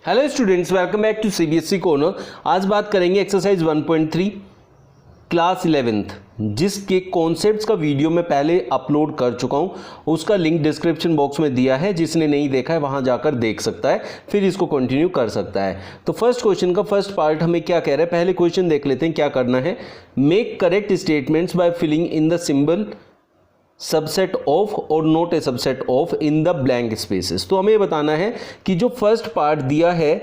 Hello students, welcome back to CBSE corner. आज बात करेंगे एक्सरसाइज 1.3 क्लास 11th, जिसके कॉन्सेप्ट्स का वीडियो मैं पहले अपलोड कर चुका हूं। उसका लिंक डिस्क्रिप्शन बॉक्स में दिया है, जिसने नहीं देखा है वहां जाकर देख सकता है, फिर इसको कंटिन्यू कर सकता है। तो फर्स्ट क्वेश्चन का फर्स्ट पार्ट हमें क्या कह रहा है, पहले क्वेश्चन देख लेते हैं क्या करना है। Make correct statements by filling in the symbol subset of or not a subset of in the blank spaces. तो हमें बताना है कि जो फर्स्ट पार्ट दिया है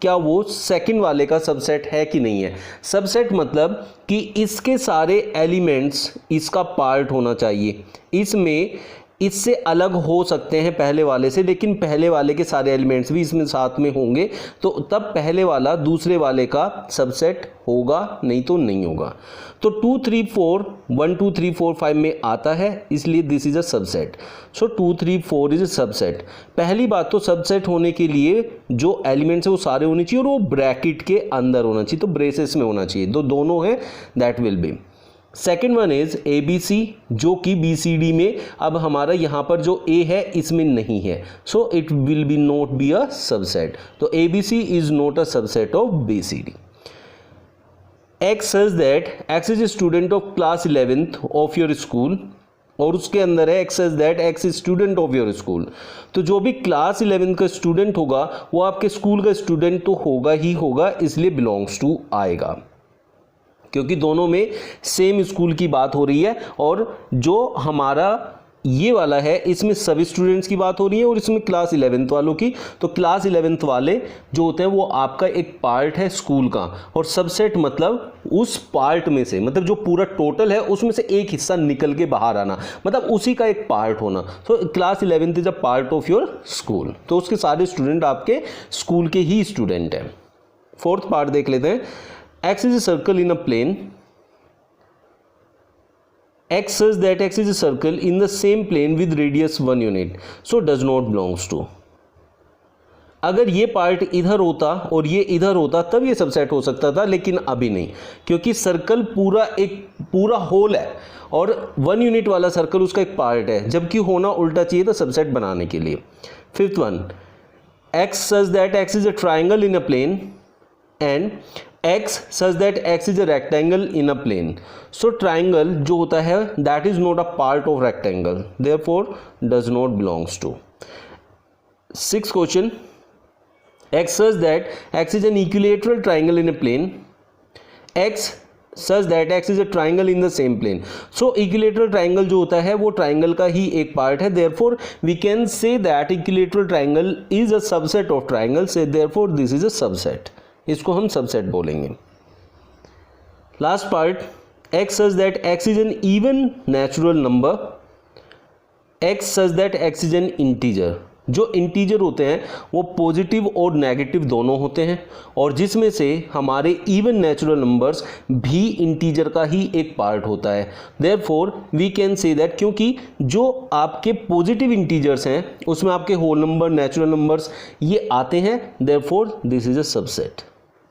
क्या वो सेकंड वाले का सबसेट है कि नहीं है। सबसेट मतलब कि इसके सारे एलिमेंट्स इसका पार्ट होना चाहिए, इसमें इससे अलग हो सकते हैं पहले वाले से, लेकिन पहले वाले के सारे एलिमेंट्स भी इसमें साथ में होंगे, तो तब पहले वाला दूसरे वाले का सबसेट होगा, नहीं तो नहीं होगा। तो 2 3 4 1 2 3 4 5 में आता है, इसलिए this is a subset. So 2 3 4 is a subset. पहली बात तो सबसेट होने के लिए जो एलिमेंट्स है वो सारे होने चाहिए और वो ब्रैकेट के अंदर होना चाहिए, तो ब्रेसेस में होना चाहिए। तो दोनों हैं, that will be. Second one is A B C, जो कि बी सी डी में अब हमारा यहाँ पर जो ए है इसमें नहीं है, so it will be not be a subset. तो A B C is not a subset of B C D. X such that X is a student of class 11th of your school, और उसके अंदर है X such that X is student of your school. तो जो भी class 11 का student होगा वो आपके स्कूल का स्टूडेंट तो होगा ही होगा, इसलिए बिलोंग्स टू आएगा, क्योंकि दोनों में सेम स्कूल की बात हो रही है। और जो हमारा ये वाला है इसमें सभी स्टूडेंट्स की बात हो रही है और इसमें क्लास 11th वालों की। तो क्लास 11th वाले जो होते हैं वो आपका एक पार्ट है स्कूल का, और सबसेट मतलब उस पार्ट में से, मतलब जो पूरा टोटल है उसमें से एक हिस्सा निकल के बाहर आना, मतलब उसी का एक पार्ट होना। तो class 11th is a part of your school, तो उसके सारे स्टूडेंट आपके स्कूल के ही स्टूडेंट हैं। फोर्थ पार्ट देख लेते हैं। X is a circle in a plane. X says that X is a circle in the same plane with radius 1 unit, so does not belongs to. अगर ये part इधर होता और ये इधर होता तब ये सबसेट हो सकता था, लेकिन अभी नहीं, क्योंकि सर्कल पूरा एक पूरा होल है और 1 यूनिट वाला सर्कल उसका एक पार्ट है, जबकि होना उल्टा चाहिए था सबसेट बनाने के लिए। Fifth one, X says that X is a triangle in a plane and X such that X is a rectangle in a plane. So triangle जो होता है that is not a part of rectangle, therefore does not belongs to. Sixth question, X such that X is an equilateral triangle in a plane. X such that X is a triangle in the same plane. So equilateral triangle जो होता है वो triangle का ही एक part है, therefore we can say that equilateral triangle is a subset of triangle, so therefore this is a subset. इसको हम सबसेट बोलेंगे। Last part, x such that X is an even natural number, x such that X is an integer. जो integer होते हैं वो positive और negative दोनों होते हैं, और जिसमें से हमारे इवन नेचुरल नंबर्स भी इंटीजर का ही एक पार्ट होता है। Therefore we can say that, क्योंकि जो आपके पॉजिटिव इंटीजर्स हैं उसमें आपके होल नंबर, नेचुरल नंबर्स ये आते हैं, therefore this is a subset.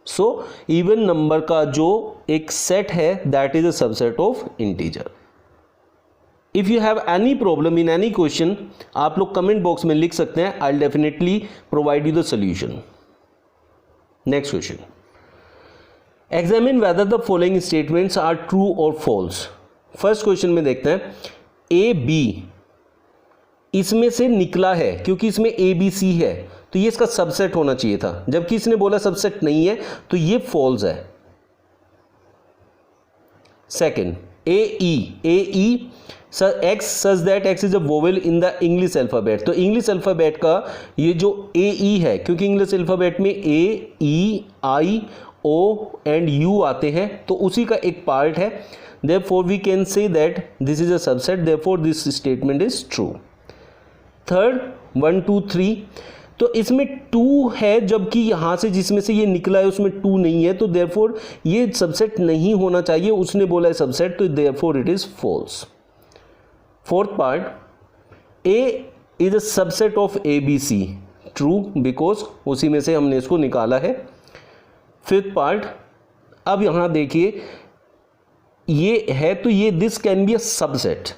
So even number का जो एक सेट है that is a subset of integer. If you have any problem in any question, आप लोग कमेंट बॉक्स में लिख सकते हैं, I will definitely provide you the solution. Next question, examine whether the following statements are true और false. First question में देखते हैं, ए बी इसमें से निकला है क्योंकि इसमें ए बी सी है, तो ये इसका सबसेट होना चाहिए था, जबकि इसने बोला सबसेट नहीं है, तो ये फॉल्स है। Second, A E x such that X is a vowel in the English alphabet. तो इंग्लिश अल्फाबेट का ये जो ए ई है, क्योंकि इंग्लिश अल्फाबेट में ए ई आई ओ एंड यू आते हैं, तो उसी का एक पार्ट है, therefore we can say that this is a subset, therefore this statement is true. Third, 1 2 3, तो इसमें 2 है, जबकि यहाँ से जिसमें से ये निकला है उसमें 2 नहीं है, तो देयरफॉर ये सबसेट नहीं होना चाहिए, उसने बोला है सबसेट, तो therefore it is false. Fourth part, A is a subset of A B C, true, because उसी में से हमने इसको निकाला है। फिफ्थ पार्ट, अब यहाँ देखिए ये है, तो ये this can B a subset,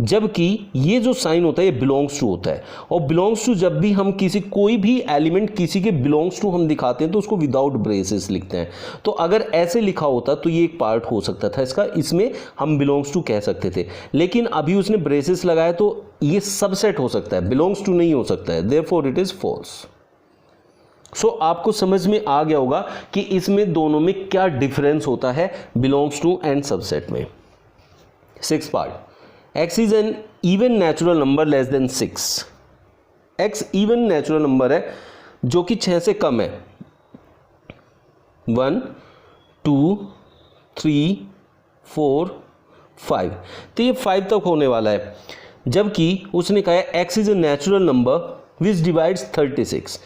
जबकि ये जो साइन होता है ये बिलोंग्स टू होता है, और बिलोंग्स टू जब भी हम किसी कोई भी एलिमेंट किसी के बिलोंग्स टू हम दिखाते हैं तो उसको विदाउट ब्रेसेस लिखते हैं। तो अगर ऐसे लिखा होता तो ये एक पार्ट हो सकता था इसका, इसमें हम बिलोंग्स टू कह सकते थे, लेकिन अभी उसने ब्रेसेस लगाया तो ये सबसेट हो सकता है, बिलोंग्स टू नहीं हो सकता है, देयरफॉर इट इज फॉल्स। सो आपको समझ में आ गया होगा कि इसमें दोनों में क्या डिफरेंस होता है बिलोंग्स टू एंड सबसेट में। 6th part, x is an even natural number less than 6। x even natural number है जो कि 6 से कम है। 1 2 3 4 5, तो ये 5 तक होने वाला है, जबकि उसने कहा है x is a natural number which divides 36।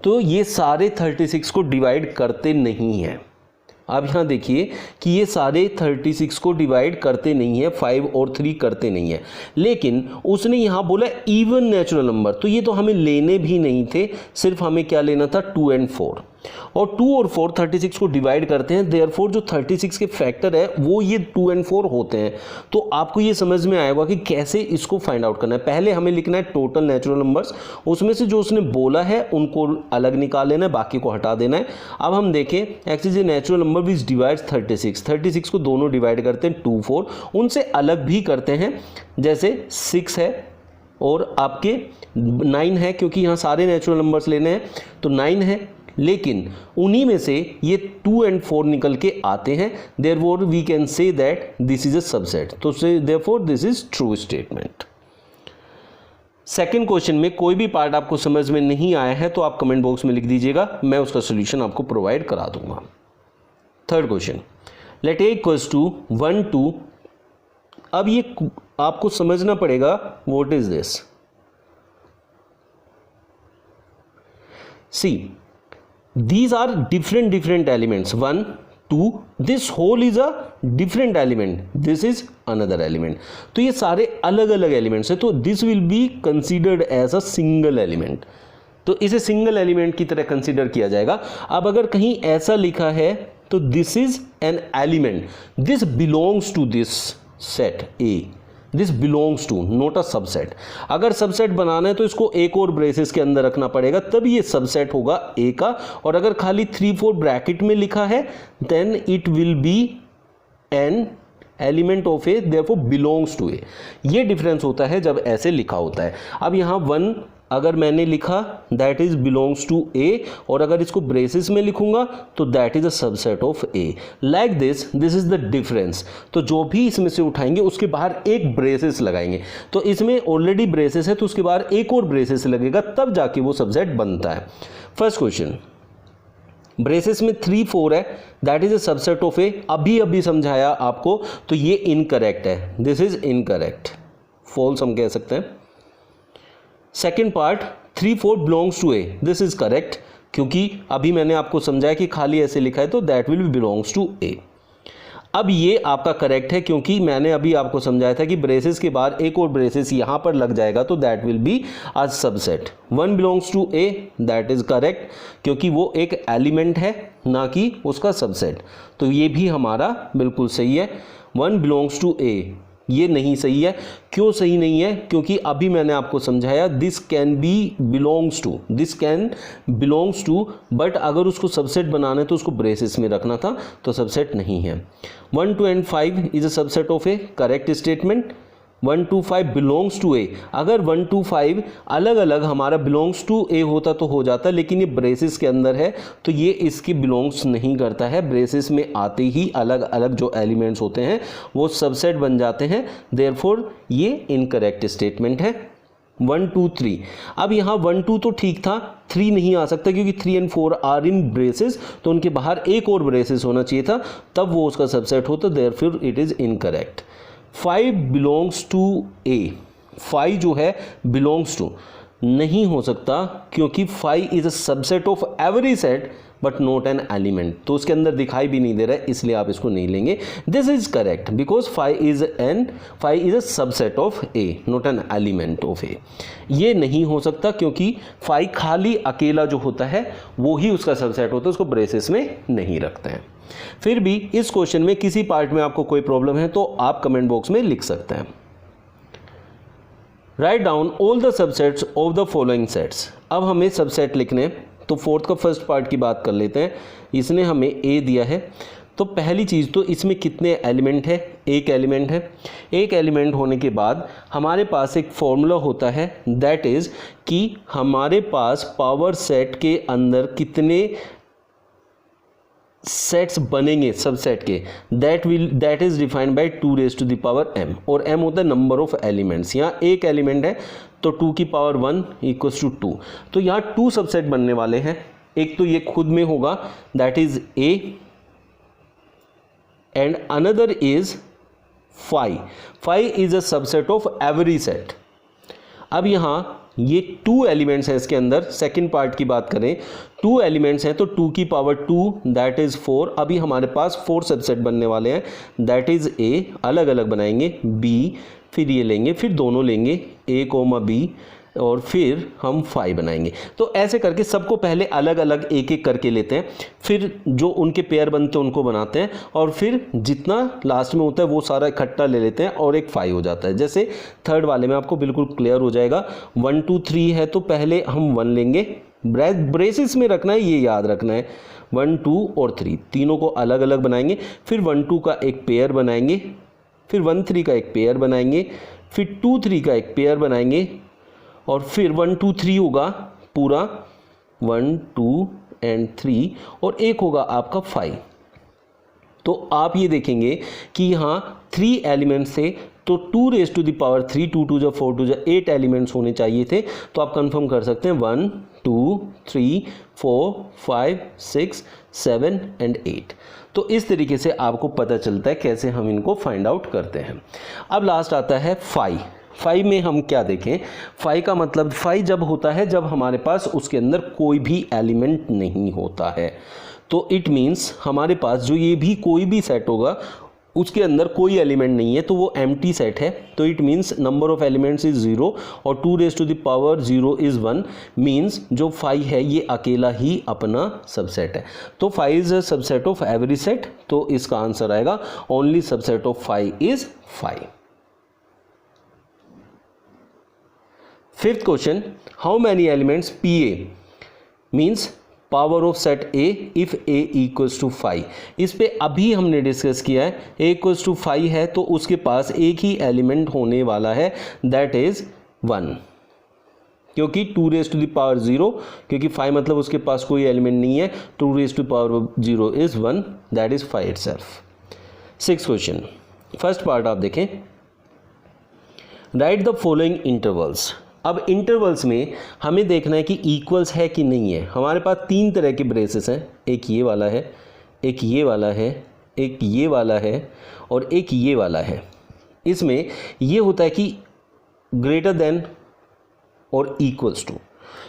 तो ये सारे 36 को डिवाइड करते नहीं हैं। अब यहाँ देखिए कि ये सारे 36 को डिवाइड करते नहीं है, 5 और 3 करते नहीं है, लेकिन उसने यहाँ बोला इवन नेचुरल नंबर, तो ये तो हमें लेने भी नहीं थे, सिर्फ हमें क्या लेना था 2 और 4, और 2 और 4 36 को डिवाइड करते हैं, देयरफॉर जो 36 के फैक्टर है वो ये 2 और 4 होते हैं। तो आपको ये समझ में आएगा कि कैसे इसको फाइंड आउट करना है। पहले हमें लिखना है टोटल नेचुरल नंबर्स, उसमें से जो उसने बोला है उनको अलग निकाल लेना है, बाकी को हटा देना है। अब हम देखें x is a natural number which divides 36 को दोनों डिवाइड करते हैं 2 4, उनसे अलग भी करते हैं, जैसे 6 है और आपके 9 है, क्योंकि यहाँ सारे नेचुरल नंबर्स लेने हैं तो 9 है, लेकिन उन्हीं में से ये 2 और 4 निकल के आते हैं, therefore we can say that this is a subset, तो से therefore this is true statement. Second question में कोई भी पार्ट आपको समझ में नहीं आया है तो आप कमेंट बॉक्स में लिख दीजिएगा, मैं उसका सोल्यूशन आपको प्रोवाइड करा दूंगा। Third question, let A equals to 1 2, अब ये आपको समझना पड़ेगा what is this. See these are different elements, 1 2, this whole is a different element, this is another element, तो ये सारे अलग अलग एलिमेंट्स हैं, तो this will be considered as a single element, तो इसे सिंगल एलिमेंट की तरह कंसीडर किया जाएगा। अब अगर कहीं ऐसा लिखा है तो this is an element, this belongs to this set A, this belongs to, not a subset. अगर सबसेट बनाना है तो इसको एक और ब्रेसेस के अंदर रखना पड़ेगा, तब ये सबसेट होगा ए का, और अगर खाली 3 4 ब्रैकेट में लिखा है then it will be an element of A, therefore belongs to A. ये डिफरेंस होता है जब ऐसे लिखा होता है। अब यहाँ 1 अगर मैंने लिखा दैट इज बिलोंग्स टू ए, और अगर इसको ब्रेसेस में लिखूंगा तो that is a subset of A, like this is the difference. तो जो भी इसमें से उठाएंगे उसके बाहर एक ब्रेसेस लगाएंगे, तो इसमें ऑलरेडी ब्रेसेस है तो उसके बाहर एक और ब्रेसेस लगेगा, तब जाके वो सबसेट बनता है। फर्स्ट क्वेश्चन, ब्रेसेस में 3 4 है, that is a subset of A, अभी समझाया आपको, तो ये इनकरेक्ट है, दिस इज इनकरेक्ट, फॉल्स हम कह सकते हैं। Second part 3 4 belongs to A, this is correct, क्योंकि अभी मैंने आपको समझाया कि खाली ऐसे लिखा है तो that will be belongs to A. अब ये आपका करेक्ट है क्योंकि मैंने अभी आपको समझाया था कि ब्रेसेस के बाद एक और ब्रेसेस यहां पर लग जाएगा तो that will be a subset. 1 belongs to A, that is correct, क्योंकि वो एक एलिमेंट है ना कि उसका सबसेट, तो ये भी हमारा बिल्कुल सही है। 1 बिलोंग्स टू ए, ये नहीं सही है। क्यों सही नहीं है? क्योंकि अभी मैंने आपको समझाया this can be belongs to, this can belongs to, but अगर उसको सबसेट बनाना है तो उसको ब्रेसेस में रखना था, तो सबसेट नहीं है। 1 2 and 5 is a subset of A, correct statement. 1 2 5 belongs to A, अगर 1 2 5 अलग अलग हमारा बिलोंग्स टू ए होता तो हो जाता, लेकिन ये ब्रेसेस के अंदर है तो ये इसके बिलोंग्स नहीं करता है। ब्रेसेस में आते ही अलग अलग जो एलिमेंट्स होते हैं वो सबसेट बन जाते हैं, देयरफॉर ये इनकरेक्ट स्टेटमेंट है। 1 2 3, अब यहाँ 1 2 तो ठीक था, 3 नहीं आ सकता क्योंकि 3 and 4 आर इन ब्रेसेस, तो उनके बाहर एक और ब्रेसेस होना चाहिए था, तब वो उसका सबसेट होता, therefore it is incorrect. 5 belongs to A, 5 जो है बिलोंग्स टू नहीं हो सकता क्योंकि 5 is a subset of every set but not an element, तो उसके अंदर दिखाई भी नहीं दे रहा है, इसलिए आप इसको नहीं लेंगे। This is correct because 5 is a subset of A, not an element of A. ये नहीं हो सकता क्योंकि 5 खाली अकेला जो होता है वो ही उसका सबसेट होता है, उसको ब्रेसेस में नहीं रखते हैं। फिर भी इस क्वेश्चन में किसी पार्ट में आपको कोई प्रॉब्लम है तो आप कमेंट बॉक्स में लिख सकते हैं। Write down all the subsets of the following sets. अब हमें सबसेट लिखने हैं, तो फोर्थ का फर्स्ट पार्ट की बात कर लेते हैं। इसने हमें ए दिया है, तो पहली चीज़ तो इसमें कितने एलिमेंट है, एक एलिमेंट है। एक एलिमेंट होने के बाद हमारे पास एक फॉर्मूला होता है, दैट इज़ कि हमारे पास पावर सेट के अंदर कितने सेट्स बनेंगे सबसेट के, that is defined by 2 raise to the power m, और m होता है नंबर ऑफ एलिमेंट्स। यहाँ एक एलिमेंट है तो 2 की पावर 1 इक्वल्स टू 2। तो यहाँ 2 सबसेट बनने वाले हैं। एक तो ये खुद में होगा, that is a, and another is phi। phi is a subset of every set. अब यहाँ ये 2 एलिमेंट्स हैं इसके अंदर, सेकंड पार्ट की बात करें, 2 एलिमेंट्स हैं तो 2 की पावर 2 दैट इज़ 4। अभी हमारे पास 4 सबसेट बनने वाले हैं, दैट इज़ ए, अलग अलग बनाएंगे, बी, फिर ये लेंगे, फिर दोनों लेंगे ए कोमा बी, और फिर हम 5 बनाएंगे। तो ऐसे करके सबको पहले अलग अलग एक एक करके लेते हैं, फिर जो उनके पेयर बनते हैं उनको बनाते हैं, और फिर जितना लास्ट में होता है वो सारा इकट्ठा ले लेते हैं और एक 5 हो जाता है। जैसे थर्ड वाले में आपको बिल्कुल क्लियर हो जाएगा। 1 2 3 है तो पहले हम 1 लेंगे, ब्रेसिस में रखना है, ये याद रखना है। 1 2 और 3 तीनों को अलग अलग बनाएंगे, फिर 1 2 का एक पेयर बनाएंगे, फिर 1 3 का एक पेयर बनाएंगे, फिर 2 3 का एक पेयर बनाएंगे, और फिर 1 2 3 होगा पूरा, 1 2 एंड 3, और एक होगा आपका 5। तो आप ये देखेंगे कि यहाँ 3 एलिमेंट्स थे, तो 2 रेज़ टू द पावर 3, 2 2 जा 4 2 जा 8 एलिमेंट्स होने चाहिए थे। तो आप कंफर्म कर सकते हैं 1 2 3 4 5 6 7 एंड 8। तो इस तरीके से आपको पता चलता है कैसे हम इनको फाइंड आउट करते हैं। अब लास्ट आता है 5। 5 में हम क्या देखें, 5 का मतलब 5 जब होता है जब हमारे पास उसके अंदर कोई भी एलिमेंट नहीं होता है। तो इट मीन्स हमारे पास जो ये भी कोई भी सेट होगा उसके अंदर कोई एलिमेंट नहीं है, तो वो एम्प्टी सेट है। तो it means number of elements is 0 और 2 raise to the power 0 is 1, means जो 5 है ये अकेला ही अपना सबसेट है। तो 5 is a subset of every set, तो इसका आंसर आएगा only subset of 5 is 5। Fifth question, how many elements PA means power of set A if A equals to 5। इस पे अभी हमने डिस्कस किया है, A इक्वल्स टू 5 है तो उसके पास एक ही एलिमेंट होने वाला है, दैट इज 1, क्योंकि 2 रेज़ टू द पावर 0, क्योंकि 5 मतलब उसके पास कोई एलिमेंट नहीं है, 2 raise to power 0 is 1, that is 5 itself. 6th question, first part आप देखें, राइट द फॉलोइंग इंटरवल्स। अब इंटरवल्स में हमें देखना है कि इक्वल्स है कि नहीं है। हमारे पास 3 तरह के ब्रेसेस हैं, एक ये वाला है, एक ये वाला है, एक ये वाला है, और एक ये वाला है। इसमें ये होता है कि greater than or equals to,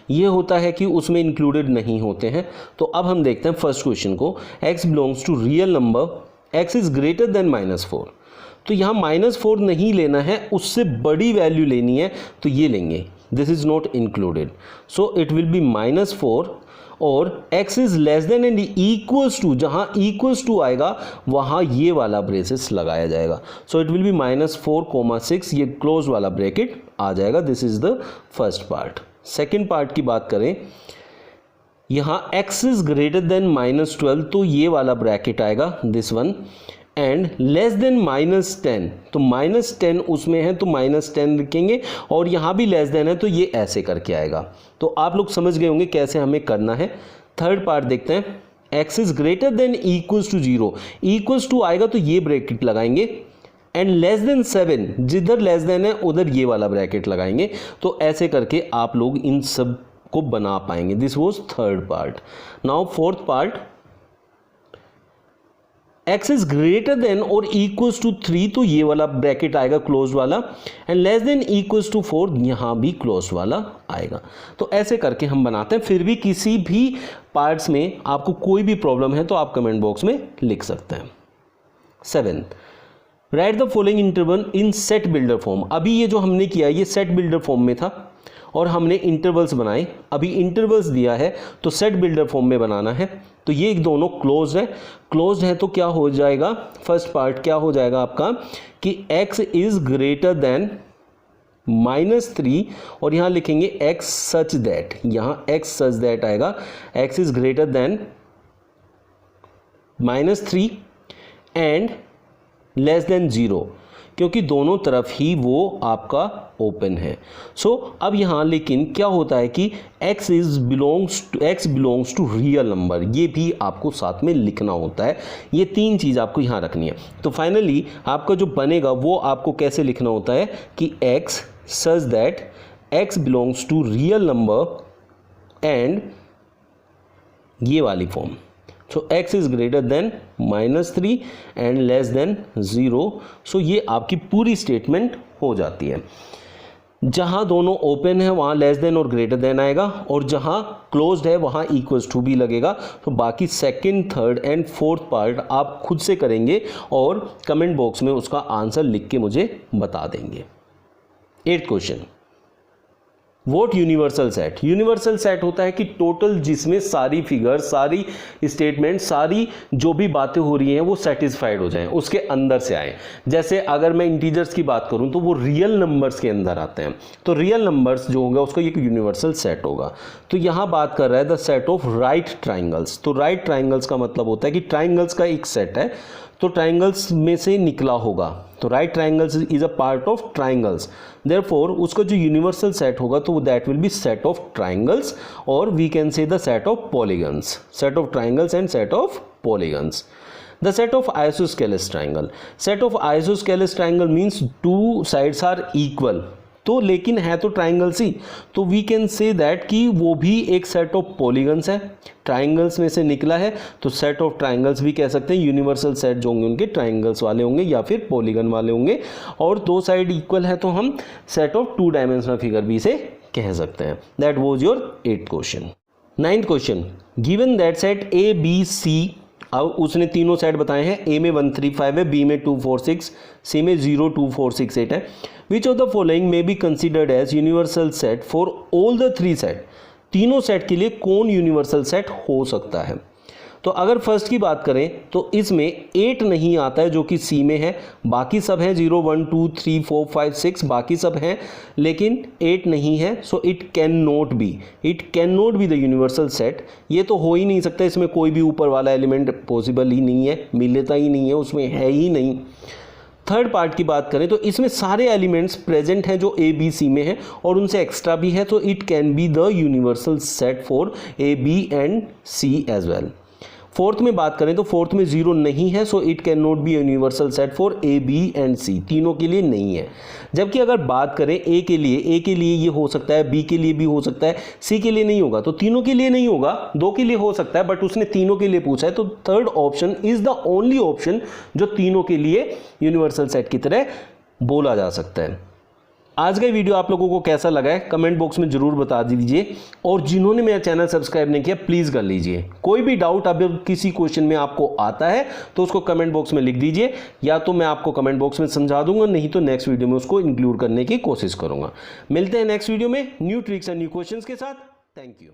ये होता है कि उसमें इंक्लूडेड नहीं होते हैं। तो अब हम देखते हैं फर्स्ट क्वेश्चन को, x belongs to real number, x is greater than -4। तो यहाँ -4 नहीं लेना है, उससे बड़ी वैल्यू लेनी है, तो ये लेंगे, this is not included, so it will be -4, और x is less than and equals to, जहाँ इक्वल्स टू आएगा वहाँ ये वाला ब्रेसेस लगाया जाएगा। सो इट विल बी -4, 6, ये क्लोज वाला ब्रैकेट आ जाएगा। This is the first part. Second part की बात करें, यहाँ x इज ग्रेटर देन -12, तो ये वाला ब्रैकेट आएगा, this one, and less then -10, तो -10 उसमें है तो -10 लिखेंगे, और यहाँ भी लेस देन है तो ये ऐसे करके आएगा। तो आप लोग समझ गए होंगे कैसे हमें करना है। थर्ड पार्ट देखते हैं, x is greater than equals to 0, equals to आएगा तो ये ब्रैकेट लगाएंगे, एंड लेस देन 7, जिधर लेस देन है उधर ये वाला ब्रैकेट लगाएंगे। तो ऐसे करके आप लोग इन सब को बना पाएंगे। This was third part. Now fourth part, x is greater than or equals to 3, तो ये वाला ब्रैकेट आएगा क्लोज वाला, and less than equals to 4, यहाँ भी क्लोज वाला आएगा। तो ऐसे करके हम बनाते हैं। फिर भी किसी भी पार्ट्स में आपको कोई भी प्रॉब्लम है तो आप कमेंट बॉक्स में लिख सकते हैं। 7, right the following interval in set builder form. अभी ये जो हमने किया ये सेट बिल्डर फॉर्म में था और हमने इंटरवल्स बनाए। अभी इंटरवल्स दिया है तो सेट बिल्डर फॉर्म में बनाना है। तो ये दोनों क्लोज्ड है, क्लोज्ड है तो क्या हो जाएगा, फर्स्ट पार्ट क्या हो जाएगा आपका कि x इज ग्रेटर देन -3 और यहाँ लिखेंगे x सच दैट, यहाँ x सच दैट आएगा x is greater than -3 and less than 0, क्योंकि दोनों तरफ ही वो आपका ओपन है। सो अब यहाँ लेकिन क्या होता है कि x belongs to real number, ये भी आपको साथ में लिखना होता है। ये तीन चीज़ आपको यहाँ रखनी है। तो फाइनली आपका जो बनेगा वो आपको कैसे लिखना होता है कि x such that x belongs to real number and ये वाली form. So x is greater than -3 and less than 0। So ये आपकी पूरी स्टेटमेंट हो जाती है। जहाँ दोनों ओपन है वहाँ लेस देन और ग्रेटर देन आएगा, और जहाँ क्लोज्ड है वहाँ इक्वल्स टू भी लगेगा। तो बाकी second, third and fourth part आप खुद से करेंगे और कमेंट बॉक्स में उसका आंसर लिख के मुझे बता देंगे। 8th question, what universal set. Universal set होता है कि टोटल जिसमें सारी फिगर, सारी स्टेटमेंट, सारी जो भी बातें हो रही हैं वो सेटिस्फाइड हो जाएं, उसके अंदर से आए। जैसे अगर मैं इंटीजर्स की बात करूं तो वो रियल नंबर्स के अंदर आते हैं, तो रियल नंबर्स जो होगा उसका एक यूनिवर्सल सेट होगा। तो यहाँ बात कर रहा है the set of right triangles. तो राइट ट्राइंगल्स का मतलब होता है कि ट्राइंगल्स का एक सेट है, तो ट्राइंगल्स में से निकला होगा। तो right triangles is a part of triangles, therefore उसका जो यूनिवर्सल सेट होगा तो that will be set of triangles, और we can say the set of polygons, set of triangles and set of polygons. The set of isosceles triangle. Set of isosceles triangle means two sides are equal. तो लेकिन है तो triangles ही, तो we can say that कि वो भी एक set of polygons है, ट्राइंगल्स में से निकला है, तो सेट ऑफ ट्राइंगल्स भी कह सकते हैं। यूनिवर्सल सेट जो होंगे उनके ट्राइंगल्स वाले होंगे या फिर पॉलीगन वाले होंगे, और दो साइड इक्वल है तो हम सेट ऑफ 2 डायमेंशनल फिगर भी इसे कह सकते हैं। That was your 8th question. 9th question, given that set A B C, अब उसने तीनों सेट बताए हैं, ए में 1 3 5 है, बी में 2 4 6, सी में 0 2 4 6 8 है। Which of the following may be considered as universal set for all the 3 set. तीनों सेट के लिए कौन यूनिवर्सल सेट हो सकता है? तो अगर फर्स्ट की बात करें तो इसमें 8 नहीं आता है जो कि सी में है, बाकी सब हैं 0 1 2 3 4 5 6, बाकी सब हैं, लेकिन 8 नहीं है। So it can not B the universal set. ये तो हो ही नहीं सकता, इसमें कोई भी ऊपर वाला एलिमेंट पॉसिबल ही नहीं है, मिलता ही नहीं है, उसमें है ही नहीं। थर्ड पार्ट की बात करें तो इसमें सारे एलिमेंट्स प्रेजेंट हैं जो ए बी सी में है, और उनसे एक्स्ट्रा भी है, तो it can be the universal set for A B and C as well. Fourth में बात करें तो फोर्थ में 0 नहीं है, so it can not be universal set for A B and C, तीनों के लिए नहीं है। जबकि अगर बात करें ए के लिए ये हो सकता है, बी के लिए भी हो सकता है, सी के लिए नहीं होगा, तो तीनों के लिए नहीं होगा, 2 के लिए हो सकता है, बट उसने तीनों के लिए पूछा है, तो third option is the only option जो तीनों के लिए यूनिवर्सल सेट की तरह बोला जा सकता है। आज का वीडियो आप लोगों को कैसा लगा है कमेंट बॉक्स में जरूर बता दीजिए, और जिन्होंने मेरा चैनल सब्सक्राइब नहीं किया प्लीज़ कर लीजिए। कोई भी डाउट अब किसी क्वेश्चन में आपको आता है तो उसको कमेंट बॉक्स में लिख दीजिए, या तो मैं आपको कमेंट बॉक्स में समझा दूंगा, नहीं तो नेक्स्ट वीडियो में उसको इंक्लूड करने की कोशिश करूंगा। मिलते हैं नेक्स्ट वीडियो में new tricks and new questions के साथ। Thank you.